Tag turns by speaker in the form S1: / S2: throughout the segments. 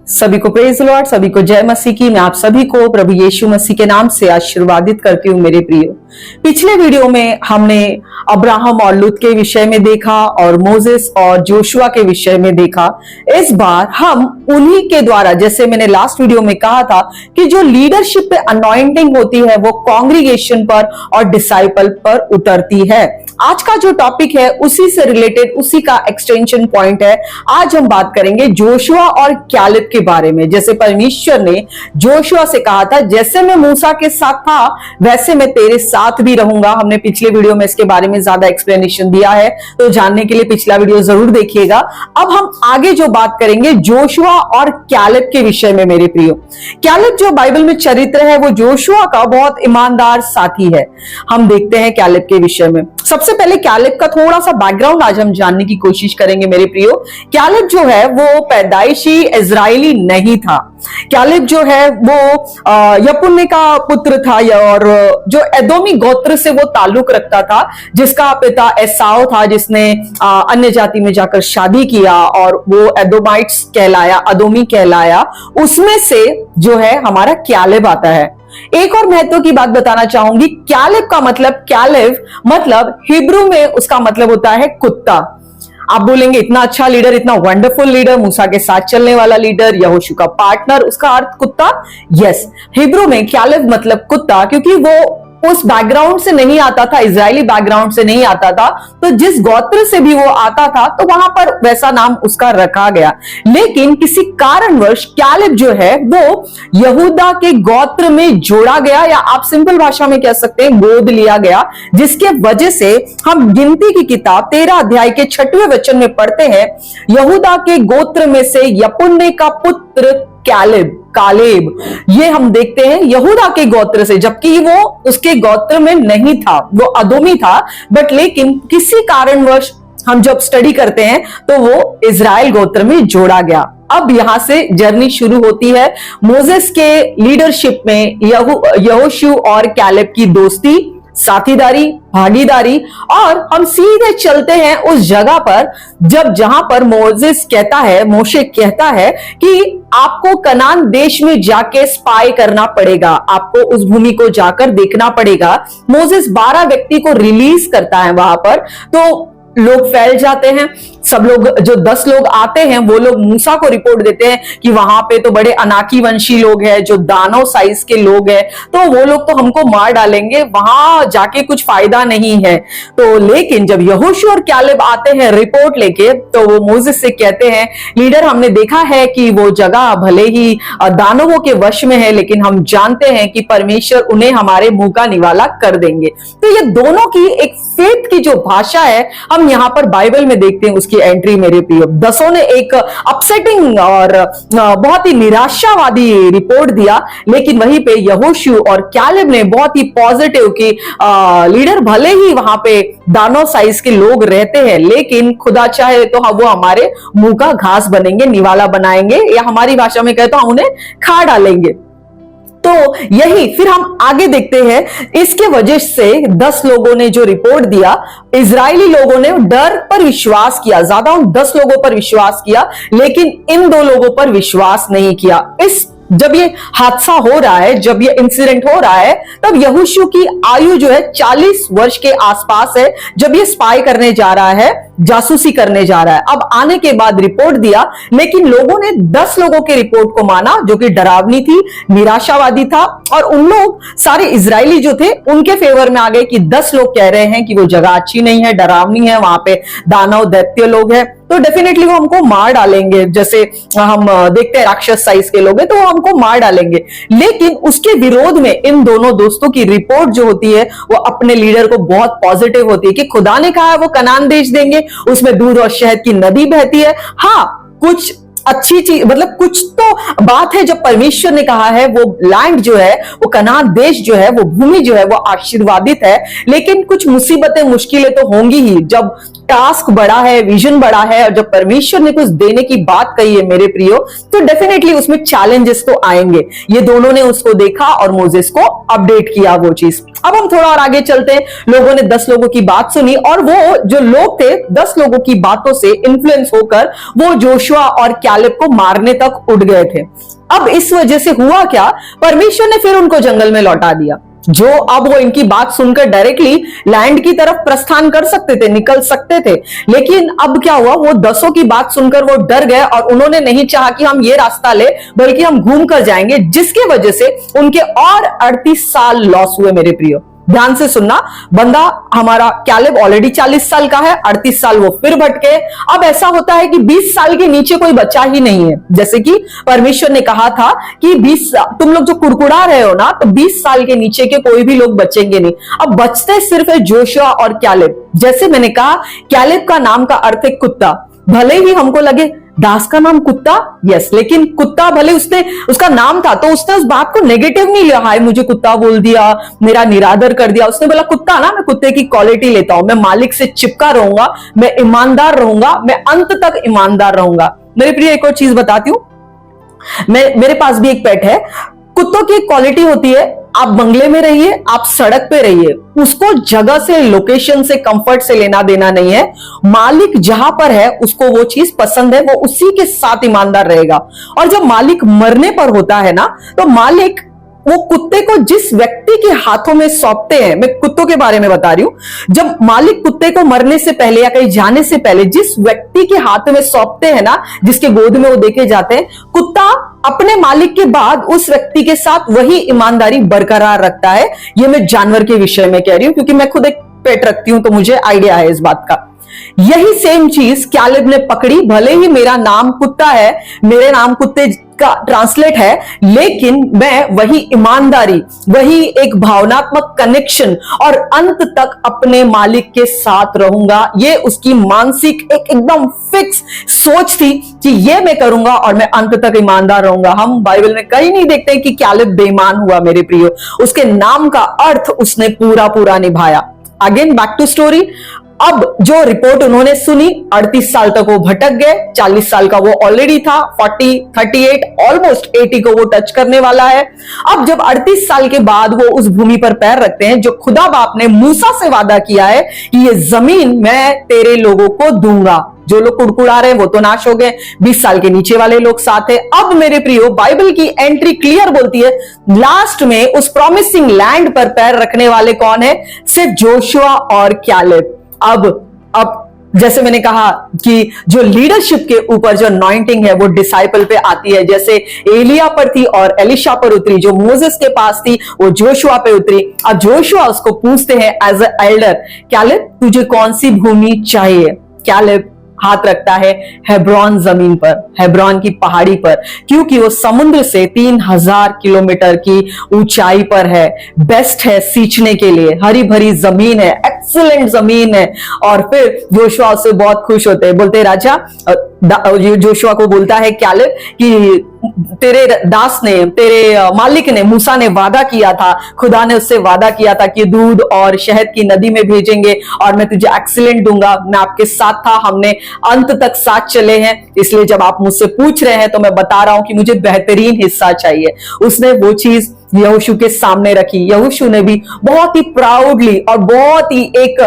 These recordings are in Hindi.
S1: सभी को प्रेज लॉर्ड, सभी को जय मसीह की। मैं आप सभी को प्रभु यीशु मसीह के नाम से आशीर्वादित करती हूँ मेरे प्रियो। पिछले वीडियो में हमने अब्राहम और लूत के विषय में देखा और मोसेस और जोशुआ के विषय में देखा। इस बार हम उन्हीं के द्वारा, जैसे मैंने लास्ट वीडियो में कहा था कि जो लीडरशिप पे अनॉइंटिंग होती है वो कांग्रीगेशन पर और डिसाइपल पर उतरती है। आज का जो टॉपिक है उसी से रिलेटेड, उसी का एक्सटेंशन पॉइंट है। आज हम बात करेंगे जोशुआ और कैलेब के बारे में। जैसे परमेश्वर ने जोशुआ से कहा था, जैसे मैं मूसा के साथ था वैसे मैं तेरे साथ भी रहूंगा। हमने पिछले वीडियो में इसके बारे में ज्यादा एक्सप्लेनेशन दिया है, तो जानने के लिए पिछला वीडियो जरूर देखिएगा। अब हम आगे जो बात करेंगे जोशुआ और कैलेब के विषय में मेरे प्रियो। कैलेब जो बाइबल में चरित्र है वो जोशुआ का बहुत ईमानदार साथी है। हम देखते हैं कैलेब के विषय में। सबसे पहले कैलेब का थोड़ा सा बैकग्राउंड आज हम जानने की कोशिश करेंगे मेरे प्रियो। कैलेब जो है वो पैदाइशी इजरायली नहीं था। कैलेब जो है वो यपुन्ने का पुत्र था और जो एदोमी गोत्र से वो ताल्लुक रखता था, जिसका पिता एसाव था, जिसने अन्य जाति में जाकर शादी किया और वो एदोमाइट्स कहलाया, अदोमी कहलाया। उसमें से जो है हमारा कैलेब आता है। एक और महत्व की बात बताना चाहूंगी, कैलेब का मतलब, कैलेब मतलब हिब्रू में उसका मतलब होता है कुत्ता। आप बोलेंगे इतना अच्छा लीडर, इतना वंडरफुल लीडर, मूसा के साथ चलने वाला लीडर, यहोशू का पार्टनर, उसका अर्थ कुत्ता। यस, हिब्रू में कैलेब मतलब कुत्ता, क्योंकि वो उस बैकग्राउंड से नहीं आता था, इजरायली बैकग्राउंड से नहीं आता था, तो जिस गोत्र से भी वो आता था तो वहां पर वैसा नाम उसका रखा गया। लेकिन किसी कारणवश कैलेब जो है वो यहूदा के गोत्र में जोड़ा गया, या आप सिंपल भाषा में कह सकते हैं गोद लिया गया, जिसके वजह से हम गिनती की किताब 13 अध्याय के 6वें वचन में पढ़ते हैं, यहूदा के गोत्र में से यपुन्ने का पुत्र कालेब, ये हम देखते हैं यहूदा के गोत्र से, जबकि वो उसके गोत्र में नहीं था, वो अदोमी था। बट लेकिन किसी कारणवश हम जब स्टडी करते हैं तो वो इजराइल गोत्र में जोड़ा गया। अब यहां से जर्नी शुरू होती है मोसेस के लीडरशिप में यहोशू और कैलेब की दोस्ती, साथीदारी, भागीदारी। और हम सीधे चलते हैं उस जगह पर जहां पर मोशे कहता है कि आपको कनान देश में जाके स्पाई करना पड़ेगा, आपको उस भूमि को जाकर देखना पड़ेगा। मोसेस 12 व्यक्ति को रिलीज करता है वहां पर, तो लोग फैल जाते हैं। सब लोग, जो 10 लोग आते हैं, वो लोग मूसा को रिपोर्ट देते हैं कि वहां पे तो बड़े अनाकी वंशी लोग हैं, जो दानव साइज के लोग हैं, तो वो लोग तो हमको मार डालेंगे, वहां जाके कुछ फायदा नहीं है। तो लेकिन जब यहोशू और कैलेब आते हैं रिपोर्ट लेके, तो वो मोसेस से कहते हैं, लीडर हमने देखा है कि वो जगह भले ही दानवों के वश में है, लेकिन हम जानते हैं कि परमेश्वर उन्हें हमारे मुंह का निवाला कर देंगे। तो ये दोनों की एक फेथ की जो भाषा है हम यहां पर बाइबल में देखते हैं, उसकी एंट्री मेरे प्रियो। 10 ने एक अपसेटिंग और बहुत ही निराशावादी रिपोर्ट दिया, लेकिन वहीं पे यहोशू और कैलेब ने बहुत ही पॉजिटिव की लीडर भले ही वहां पे दानव साइज के लोग रहते हैं, लेकिन खुदा चाहे तो वो हमारे मुंह का घास बनेंगे, निवाला बनाएंगे, या हमारी भाषा में कहते हम उन्हें खा डालेंगे। तो यही फिर हम आगे देखते हैं। इसके वजह से 10 लोगों ने जो रिपोर्ट दिया, इजरायली लोगों ने डर पर विश्वास किया, ज्यादा उन 10 लोगों पर विश्वास किया, लेकिन इन 2 लोगों पर विश्वास नहीं किया। जब ये हादसा हो रहा है, जब ये इंसिडेंट हो रहा है, तब यहोशू की आयु जो है 40 वर्ष के आसपास है, जब ये स्पाई करने जा रहा है, जासूसी करने जा रहा है। अब आने के बाद रिपोर्ट दिया, लेकिन लोगों ने 10 लोगों के रिपोर्ट को माना, जो कि डरावनी थी, निराशावादी था, और उन लोग सारे इजरायली जो थे उनके फेवर में आ गए कि 10 लोग कह रहे हैं कि वो जगह अच्छी नहीं है, डरावनी है, वहां पे दानव दैत्य लोग हैं, तो डेफिनेटली वो हमको मार डालेंगे। जैसे हम देखते हैं राक्षस साइज के लोग हैं, तो वो हमको मार डालेंगे। लेकिन उसके विरोध में इन दोनों दोस्तों की रिपोर्ट जो होती है वो अपने लीडर को बहुत पॉजिटिव होती है कि खुदा ने कहा है वो कनान देश देंगे, उसमें दूध और शहद की नदी बहती है। हाँ, कुछ अच्छी चीज, मतलब कुछ तो बात है, जब परमेश्वर ने कहा है वो लैंड जो है, वो कनान देश जो है, वो भूमि जो है वो आशीर्वादित है। लेकिन कुछ मुसीबतें, मुश्किलें तो होंगी ही। जब टास्क बड़ा है, विजन बड़ा है, और जब परमेश्वर ने कुछ देने की बात कही है मेरे प्रियो, तो डेफिनेटली उसमें चैलेंजेस तो आएंगे। ये दोनों ने उसको देखा और मोसेस को अपडेट किया वो चीज। अब हम थोड़ा और आगे चलते हैं। लोगों ने 10 लोगों की बात सुनी, और वो जो लोग थे 10 लोगों की बातों से इन्फ्लुएंस होकर वो जोशुआ और कैलेब को मारने तक उठ गए। गए थे। अब इस वजह से हुआ क्या, परमेश्वर ने फिर उनको जंगल में लौटा दिया। जो अब वो इनकी बात सुनकर डायरेक्टली लैंड की तरफ प्रस्थान कर सकते थे, निकल सकते थे, लेकिन अब क्या हुआ, वो 10 की बात सुनकर वो डर गए और उन्होंने नहीं चाहा कि हम ये रास्ता ले, बल्कि हम घूम कर जाएंगे, जिसके वजह से उनके और 38 साल लॉस हुए। मेरे प्रियो ध्यान से सुनना, बंदा हमारा कैलेब ऑलरेडी 40 साल का है, 38 साल वो फिर भटके। अब ऐसा होता है कि 20 साल के नीचे कोई बच्चा ही नहीं है, जैसे कि परमेश्वर ने कहा था कि 20 तुम लोग जो कुड़कुड़ा रहे हो ना, तो 20 साल के नीचे के कोई भी लोग बचेंगे नहीं। अब बचते सिर्फ है जोशुआ और कैलेब। जैसे मैंने कहा, कैलेब का नाम का अर्थ है कुत्ता। भले ही हमको लगे दास का नाम कुत्ता, यस, लेकिन कुत्ता भले उसका नाम था, तो उसने उस बात को नेगेटिव नहीं लिया, हाय मुझे कुत्ता बोल दिया, मेरा निरादर कर दिया। उसने बोला कुत्ता ना, मैं कुत्ते की क्वालिटी लेता हूं, मैं मालिक से चिपका रहूंगा, मैं ईमानदार रहूंगा, मैं अंत तक ईमानदार रहूंगा। मेरे प्रिय एक और चीज बताती हूं, मेरे पास भी एक पेट है। कुत्तों की एक क्वालिटी होती है, आप बंगले में रहिए, आप सड़क पे रहिए, उसको जगह से, लोकेशन से, कंफर्ट से लेना देना नहीं है। मालिक जहां पर है उसको वो चीज पसंद है, वो उसी के साथ ईमानदार रहेगा। और जब मालिक मरने पर होता है ना, तो मालिक वो कुत्ते को जिस व्यक्ति के हाथों में सौंपते हैं, मैं कुत्तों के बारे में बता रही हूं, जब मालिक कुत्ते को मरने से पहले या कहीं जाने से पहले जिस व्यक्ति के हाथ में सौंपते हैं ना, जिसके गोद में वो देखे जाते हैं, कुत्ता अपने मालिक के बाद उस व्यक्ति के साथ वही ईमानदारी बरकरार रखता है। ये मैं जानवर के विषय में कह रही हूं, क्योंकि मैं खुद एक पेट रखती हूं, तो मुझे आइडिया है इस बात का। यही सेम चीज कैलेब ने पकड़ी। भले ही मेरा नाम कुत्ता है, मेरे नाम कुत्ते का ट्रांसलेट है, लेकिन मैं वही ईमानदारी, वही एक भावनात्मक कनेक्शन और अंत तक अपने मालिक के साथ रहूंगा। ये उसकी मानसिक एकदम फिक्स सोच थी कि ये मैं करूंगा और मैं अंत तक ईमानदार रहूंगा। हम बाइबल में कहीं नहीं देखते कि कैलेब बेईमान हुआ। मेरे प्रियो, उसके नाम का अर्थ उसने पूरा निभाया। Again back to story. अब जो रिपोर्ट उन्होंने सुनी, 38 साल तक वो भटक गए, 40 साल का वो ऑलरेडी था, 40, 38, ऑलमोस्ट 80 को वो टच करने वाला है। अब जब 38 साल के बाद वो उस भूमि पर पैर रखते हैं, जो खुदा बाप ने मूसा से वादा किया है कि ये जमीन मैं तेरे लोगों को दूंगा। जो लोग कुड़कुड़ा रहे हैं वो तो नाश हो गए, 20 साल के नीचे वाले लोग साथ है। अब मेरे प्रियो, बाइबल की एंट्री क्लियर बोलती है, लास्ट में उस प्रॉमिसिंग लैंड पर पैर रखने वाले कौन है? सिर्फ जोशुआ और कैलेब। अब जैसे मैंने कहा कि जो लीडरशिप के ऊपर जो अनॉइंटिंग है वो डिसाइपल पे आती है, जैसे एलिया पर थी और एलिशा पर उतरी, जो मोसेस के पास थी वो जोशुआ पे उतरी। अब जोशुआ उसको पूछते हैं एज अ एल्डर, कैलेब तुझे कौन सी भूमि चाहिए? कैलेब हाथ रखता है हेब्रोन जमीन पर, हेब्रोन की पहाड़ी पर, क्योंकि वो समुद्र से 3000 किलोमीटर की ऊंचाई पर है, बेस्ट है सींचने के लिए, हरी भरी जमीन है, एक्सीलेंट जमीन है। और फिर जोशुआ उससे बहुत खुश होते हैं, बोलते राजा, जोशुआ को बोलता है कैलेब कि तेरे दास ने, तेरे मालिक ने, मूसा ने वादा किया था, खुदा ने उससे वादा किया था कि दूध और शहद की नदी में भेजेंगे और मैं तुझे एक्सीलेंट दूंगा। मैं आपके साथ था, हमने अंत तक साथ चले हैं, इसलिए जब आप मुझसे पूछ रहे हैं तो मैं बता रहा हूं कि मुझे बेहतरीन हिस्सा चाहिए। उसने वो चीज यहोशू के सामने रखी। यहोशू ने भी बहुत ही प्राउडली और बहुत ही एक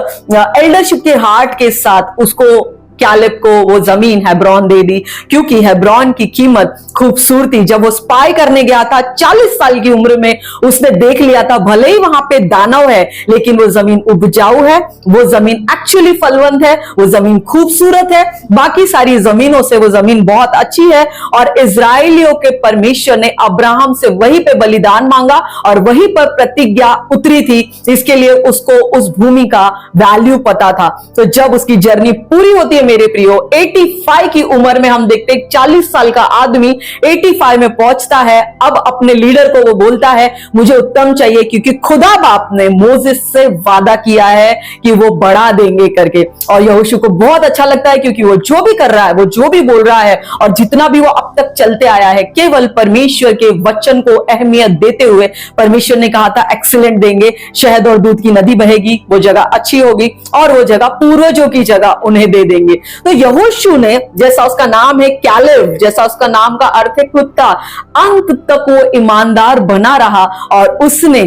S1: एल्डरशिप के हार्ट के साथ उसको, कैलेब को, वो जमीन हेब्रोन दे दी, क्योंकि हेब्रोन की कीमत, खूबसूरती, जब वो स्पाई करने गया था 40 साल की उम्र में, उसने देख लिया था भले ही वहां पे दानव है, लेकिन वो जमीन उपजाऊ है, वो जमीन एक्चुअली फलवंत है, वो जमीन खूबसूरत है, बाकी सारी जमीनों से वो जमीन बहुत अच्छी है। और इजराइलियों के परमेश्वर ने अब्राहम से वहीं पे बलिदान मांगा और वहीं पर प्रतिज्ञा उतरी थी, इसके लिए उसको उस भूमि का वैल्यू पता था। तो जब उसकी जर्नी पूरी होती है मेरे प्रियो, 85 की उम्र में हम देखते हैं 40 साल का आदमी 85 में पहुंचता है। अब अपने लीडर को वो बोलता है मुझे उत्तम चाहिए, क्योंकि खुदा बाप ने मोसेस से वादा किया है कि वो बढ़ा देंगे करके। और यहोशू को बहुत अच्छा लगता है, क्योंकि वो जो भी कर रहा है, वो जो भी बोल रहा है और जितना भी वो अब तक चलते आया है, केवल परमेश्वर के वचन को अहमियत देते हुए। परमेश्वर ने कहा था एक्सीलेंट देंगे, शहद और दूध की नदी बहेगी, वो जगह अच्छी होगी और वो जगह पूर्वजों की जगह उन्हें दे देंगे। तो यहोशू ने, जैसा उसका नाम है कैलेब, जैसा उसका नाम का अर्थ है कुत्ता, अंत तक वो ईमानदार बना रहा और उसने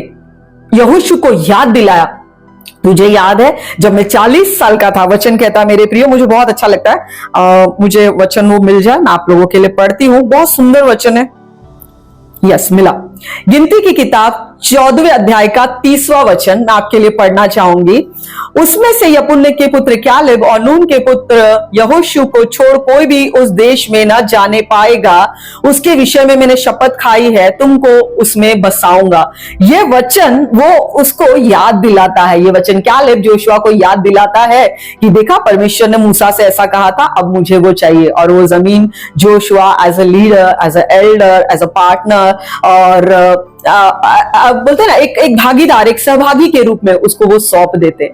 S1: यहोशू को याद दिलाया तुझे याद है जब मैं 40 साल का था, वचन कहता है मेरे प्रियो, मुझे बहुत अच्छा लगता है, मुझे वचन वो मिल जाए, मैं आप लोगों के लिए पढ़ती हूं, बहुत सुंदर वचन है। यस, मिला। गिनती की किताब 14वें अध्याय का 30वां वचन मैं आपके लिए पढ़ना चाहूंगी। उसमें से यपुन्ने के पुत्र क्यालेब और नून के पुत्र यहोशू को छोड़ कोई भी उस देश में न जाने पाएगा, उसके विषय में मैंने शपथ खाई है, तुमको उसमें बसाऊंगा। ये वचन वो उसको याद दिलाता है, ये वचन क्यालेब जोशुआ को याद दिलाता है कि देखा, परमेश्वर ने मूसा से ऐसा कहा था, अब मुझे वो चाहिए। और वो जमीन Joshua as a leader, as an elder, as a partner और बोलते हैं ना, एक भागीदार, एक सहभागी के रूप में उसको वो सौंप देते।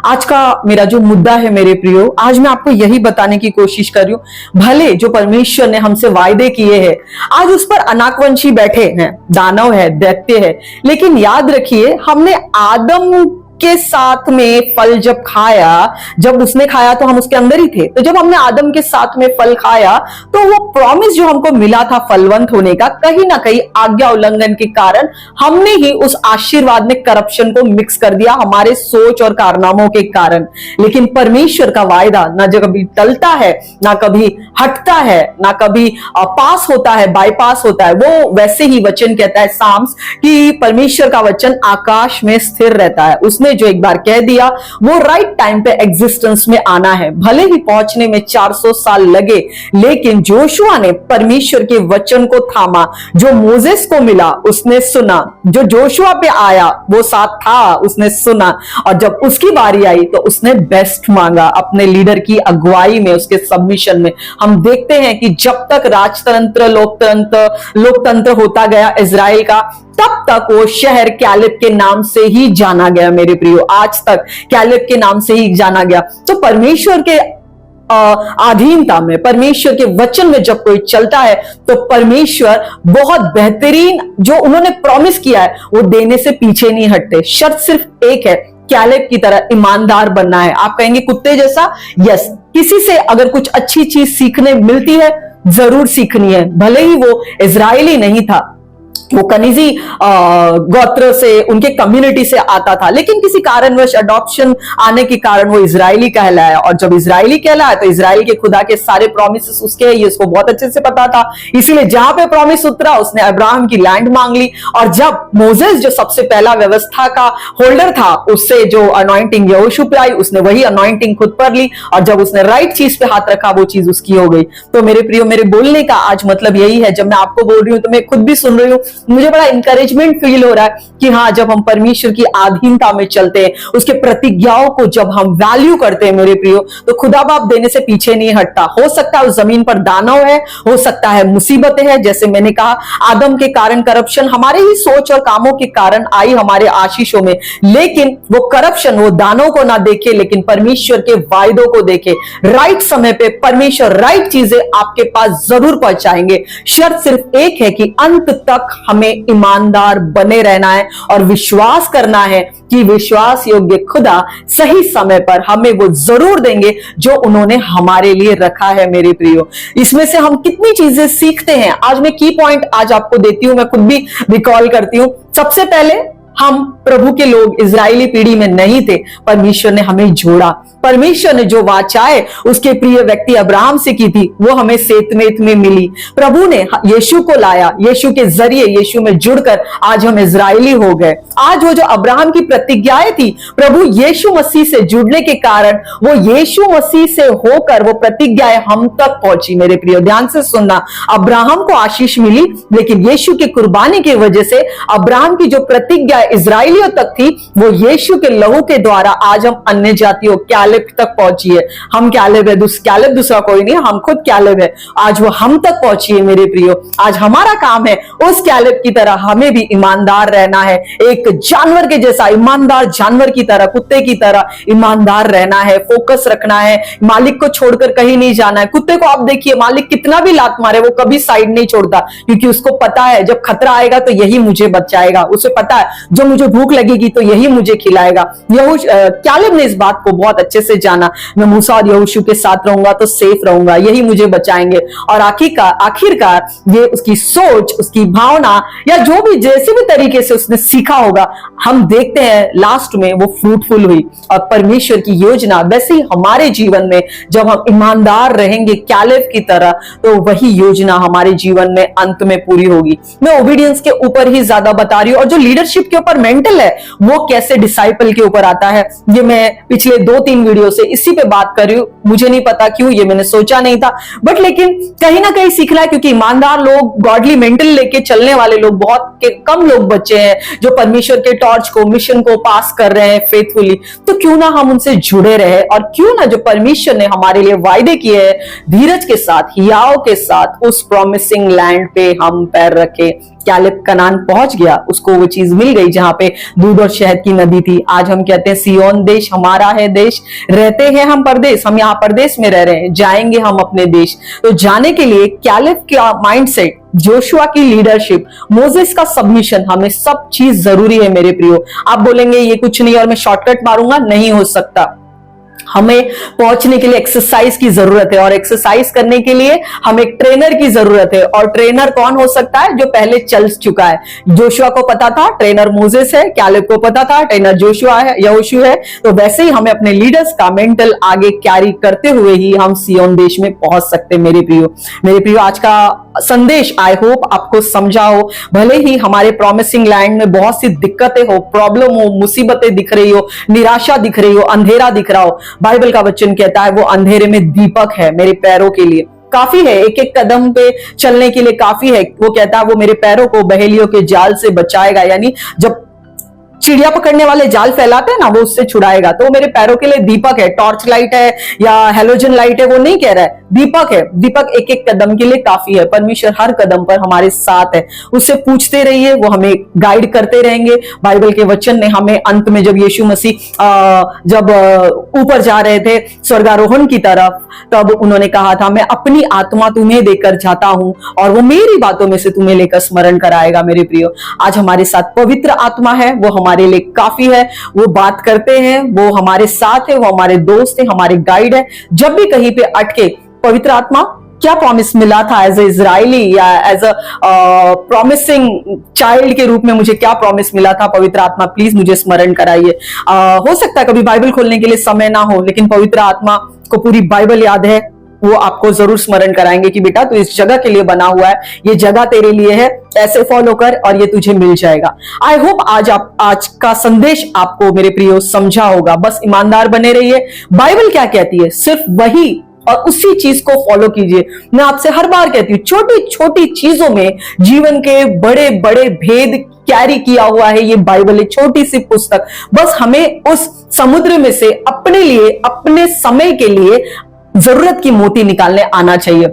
S1: आज का मेरा जो मुद्दा है मेरे प्रियो, आज मैं आपको यही बताने की कोशिश कर रही हूं, भले जो परमेश्वर ने हमसे वायदे किए हैं, आज उस पर अनाकवंशी बैठे हैं, दानव है, दैत्य है, लेकिन याद रखिए, हमने आदम के साथ में फल जब खाया, जब उसने खाया तो हम उसके अंदर ही थे, तो जब हमने आदम के साथ में फल खाया तो वो प्रॉमिस जो हमको मिला था फलवंत होने का, कहीं ना कहीं आज्ञा उल्लंघन के कारण हमने ही उस आशीर्वाद में करप्शन को मिक्स कर दिया, हमारे सोच और कारनामों के कारण। लेकिन परमेश्वर का वायदा ना जो कभी टलता है, ना कभी हटता है, ना कभी पास होता है, बाईपास होता है। वो वैसे ही वचन कहता है साम्स कि परमेश्वर का वचन आकाश में स्थिर रहता है। उसने जो एक बार कह दिया वो राइट टाइम पे एग्जिस्टेंस में आना है, भले ही पहुंचने में 400 साल लगे, लेकिन जोशुआ ने परमेश्वर के वचन को थामा। जो मोजेस को मिला उसने सुना, जो जोशुआ पे आया वो साथ था, उसने सुना, और जब उसकी बारी आई तो उसने बेस्ट मांगा अपने लीडर की अगुवाई में, उसके सबमिशन में। हम देखते हैं कि जब तक राजतंत्र, लोकतंत्र होता गया इजराइल का, तब तक वो शहर कैलेब के नाम से ही जाना गया मेरे प्रियो, आज तक कैलेब के नाम से ही जाना गया। तो परमेश्वर के अधीनता में, परमेश्वर के वचन में जब कोई चलता है तो परमेश्वर बहुत बेहतरीन जो उन्होंने प्रॉमिस किया है वो देने से पीछे नहीं हटते। शर्त सिर्फ एक है, कैलेब की तरह ईमानदार बनना है। आप कहेंगे कुत्ते जैसा, यस, किसी से अगर कुछ अच्छी चीज सीखने मिलती है जरूर सीखनी है, भले ही वो इजरायली नहीं था, वो कनिजी गोत्र से, उनके कम्युनिटी से आता था, लेकिन किसी कारणवश अडॉप्शन आने के कारण वो इजरायली कहलाया। और जब इजरायली कहलाया तो इजराइल के खुदा के सारे प्रॉमिसेस उसके है, ये उसको बहुत अच्छे से पता था। इसीलिए जहां पे प्रॉमिस उतरा उसने अब्राहम की लैंड मांग ली। और जब मोजेस जो सबसे पहला व्यवस्था का होल्डर था, उससे जो अनॉइंटिंग यहोशू पे आई, उसने वही अनॉइंटिंग खुद पर ली, और जब उसने राइट चीज पे हाथ रखा वो चीज उसकी हो गई। तो मेरे प्रियो, मेरे बोलने का आज मतलब यही है, जब मैं आपको बोल रही हूं तो मैं खुद भी सुन रही हूं, मुझे बड़ा इंकरेजमेंट फील हो रहा है कि हाँ, जब हम परमेश्वर की अधीनता में चलते हैं, उसके प्रतिज्ञाओं को जब हम वैल्यू करते हैं मेरे प्रियो, तो खुदा बाप देने से पीछे नहीं हटता। हो सकता है उस जमीन पर दानव है, हो सकता है मुसीबतें हैं, जैसे मैंने कहा आदम के कारण करप्शन हमारे ही सोच और कामों के कारण आई हमारे आशीषों में, लेकिन वो करप्शन वो दानव को ना देखे, लेकिन परमेश्वर के वायदों को देखे। राइट समय पे परमेश्वर राइट चीजें आपके पास जरूर पहुंचाएंगे। शर्त सिर्फ एक है कि अंत तक हमें ईमानदार बने रहना है और विश्वास करना है कि विश्वास योग्य खुदा सही समय पर हमें वो जरूर देंगे जो उन्होंने हमारे लिए रखा है मेरे प्रियो। इसमें से हम कितनी चीजें सीखते हैं, आज मैं की पॉइंट आज आपको देती हूं, मैं खुद भी रिकॉल करती हूं। सबसे पहले, हम प्रभु के लोग इजरायली पीढ़ी में नहीं थे, परमेश्वर ने हमें जोड़ा। परमेश्वर ने जो वाचाएं उसके प्रिय व्यक्ति अब्राहम से की थी वो हमें सेतमेत में मिली। प्रभु ने यीशु को लाया, यीशु के जरिए यीशु में जुड़कर आज हम इजरायली हो गए। आज वो जो अब्राहम की प्रतिज्ञाएं थी, प्रभु यीशु मसीह से जुड़ने के कारण वो यीशु मसीह से होकर वो प्रतिज्ञाएं हम तक पहुंची। मेरे प्रिय, ध्यान से सुनना, अब्राहम को आशीष मिली, लेकिन यीशु की कुर्बानी की वजह से अब्राहम की जो प्रतिज्ञा इजराइलियों तक थी वो यीशु के लहू के द्वारा आज हम अन्य जातियों कैलेब तक पहुंची है। हम कैलेब है, कैलेब दूसरा कोई नहीं, हम खुद कैलेब है। आज वो हम तक पहुंची है मेरे प्रियो। आज हमारा काम है उस कैलेब की तरह हमें भी ईमानदार रहना है, एक जानवर के जैसा ईमानदार, जानवर की तरह, कुत्ते की तरह ईमानदार रहना है, फोकस रखना है, मालिक को छोड़कर कहीं नहीं जाना है। कुत्ते को आप देखिए, मालिक कितना भी लात मारे वो कभी साइड नहीं छोड़ता, क्योंकि उसको पता है जब खतरा आएगा तो यही मुझे बचाएगा। उसे पता है जो मुझे भूख लगेगी तो यही मुझे खिलाएगा। कैलेब ने इस बात को बहुत अच्छे से जाना मैं मूसा और यहोशू के साथ रहूंगा तो सेफ रहूंगा, यही मुझे बचाएंगे। और आखिरकार ये उसकी सोच, उसकी भावना या जो भी जैसे भी तरीके से उसने सीखा होगा, हम देखते हैं लास्ट में वो फ्रूटफुल हुई। और परमेश्वर की योजना वैसे ही हमारे जीवन में जब हम ईमानदार रहेंगे कैलेब की तरह, तो वही योजना हमारे जीवन में अंत में पूरी होगी। मैं ओबीडियंस के ऊपर ही ज्यादा बता रही हूं, और जो लीडरशिप के ऊपर मेंटल है वो कैसे डिसाइपल के ऊपर आता है, ये मैं पिछले 2-3 वीडियो से इसी पे बात कर रही हूं। मुझे नहीं पता क्यों, ये मैंने सोचा नहीं था, बट लेकिन कहीं ना कहीं सीखना है, क्योंकि ईमानदार लोग, गॉडली मेंटल लेके चलने वाले लोग बहुत कम लोग बचे हैं जो परमेश्वर के टॉर्च को, मिशन को पास कर रहे हैं फेथफुली। तो क्यों ना हम उनसे जुड़े रहे, और क्यों ना जो परमेश्वर ने हमारे लिए वायदे किए हैं धीरज के साथ, हियाव के साथ, उस प्रॉमिसिंग लैंड पे हम पैर रखे। कैलेब कनान पहुंच गया, उसको वो चीज मिल गई जहां पे दूध और शहद की नदी थी। आज हम कहते हैं सिय्योन देश हमारा है देश, रहते हैं हम परदेश, हम यहाँ परदेश में रह रहे हैं, जाएंगे हम अपने देश। तो जाने के लिए कैलेब का माइंडसेट, जोशुआ की लीडरशिप, मोजेस का सबमिशन, हमें सब चीज जरूरी है मेरे प्रियो। आप बोलेंगे ये कुछ नहीं और मैं शॉर्टकट मारूंगा, नहीं हो सकता। हमें पहुंचने के लिए एक्सरसाइज की जरूरत है, और एक्सरसाइज करने के लिए हमें एक ट्रेनर की जरूरत है। और ट्रेनर कौन हो सकता है? जो पहले चल चुका है। जोशुआ को पता था ट्रेनर मोजेस है, कैलेब को पता था ट्रेनर जोशुआ है, यहोशू है। तो वैसे ही हमें अपने लीडर्स का मेंटल आगे कैरी करते हुए ही हम सिय्योन देश में पहुंच सकते। मेरे प्रियो आज का संदेश आई होप आपको समझा हो। भले ही हमारे प्रॉमिसिंग लैंड में बहुत सी दिक्कतें हो, प्रॉब्लम हो, मुसीबतें दिख रही हो, निराशा दिख रही हो, अंधेरा दिख रहा हो, बाइबल का वचन कहता है वो अंधेरे में दीपक है मेरे पैरों के लिए। काफी है, एक एक कदम पे चलने के लिए काफी है। वो कहता है वो मेरे पैरों को बहेलियों के जाल से बचाएगा, यानी जब चिड़िया पकड़ने वाले जाल फैलाते हैं ना, वो उससे छुड़ाएगा। तो वो मेरे पैरों के लिए दीपक है, टॉर्च लाइट है या हेलोजन लाइट है, वो नहीं कह रहा है, दीपक है। दीपक एक एक कदम के लिए काफी है। परमेश्वर हर कदम पर हमारे साथ है, उससे पूछते रहिए, वो हमें गाइड करते रहेंगे। बाइबल के वचन ने हमें अंत में जब यीशु मसीह जब ऊपर जा रहे थे स्वर्गारोहण की तरफ, तब उन्होंने कहा था मैं अपनी आत्मा तुम्हें देकर जाता हूं और वो मेरी बातों में से तुम्हें लेकर स्मरण कराएगा। मेरे प्रियो, आज हमारे साथ पवित्र आत्मा है, वो हमारे लिए काफी है। वो बात करते हैं, वो हमारे साथ है, वो हमारे दोस्त है, हमारे गाइड है। जब भी कहीं पे अटके, पवित्र आत्मा क्या प्रॉमिस मिला था एज ए इजराइली या एज अ प्रॉमिसिंग चाइल्ड के रूप में, मुझे क्या प्रॉमिस मिला था? पवित्र आत्मा प्लीज मुझे स्मरण कराइए। हो सकता है कभी बाइबल खोलने के लिए समय ना हो, लेकिन पवित्र आत्मा को पूरी बाइबल याद है, वो आपको जरूर स्मरण कराएंगे कि बेटा तू इस जगह के लिए बना हुआ है, ये जगह तेरे लिए है, ऐसे फॉलो कर और ये तुझे मिल जाएगा। आई होप आज का संदेश आपको मेरे प्रियो समझा होगा। बस ईमानदार बने रहिए। बाइबल क्या कहती है, सिर्फ वही और उसी चीज को फॉलो कीजिए। मैं आपसे हर बार कहती हूँ, छोटी छोटी चीजों में जीवन के बड़े बड़े भेद कैरी किया हुआ है ये बाइबल, एक छोटी सी पुस्तक। बस हमें उस समुद्र में से अपने लिए, अपने समय के लिए जरूरत की मोती निकालने आना चाहिए।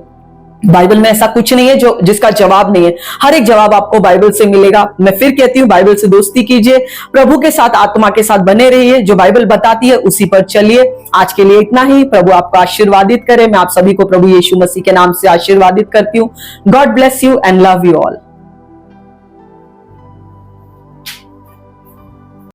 S1: बाइबल में ऐसा कुछ नहीं है जो जिसका जवाब नहीं है, हर एक जवाब आपको बाइबल से मिलेगा। मैं फिर कहती हूँ, बाइबल से दोस्ती कीजिए, प्रभु के साथ, आत्मा के साथ बने रहिए, जो बाइबल बताती है उसी पर चलिए। आज के लिए इतना ही। प्रभु आपको आशीर्वादित करे। मैं आप सभी को प्रभु यीशु मसीह के नाम से आशीर्वादित करती हूँ। God bless you and love you all.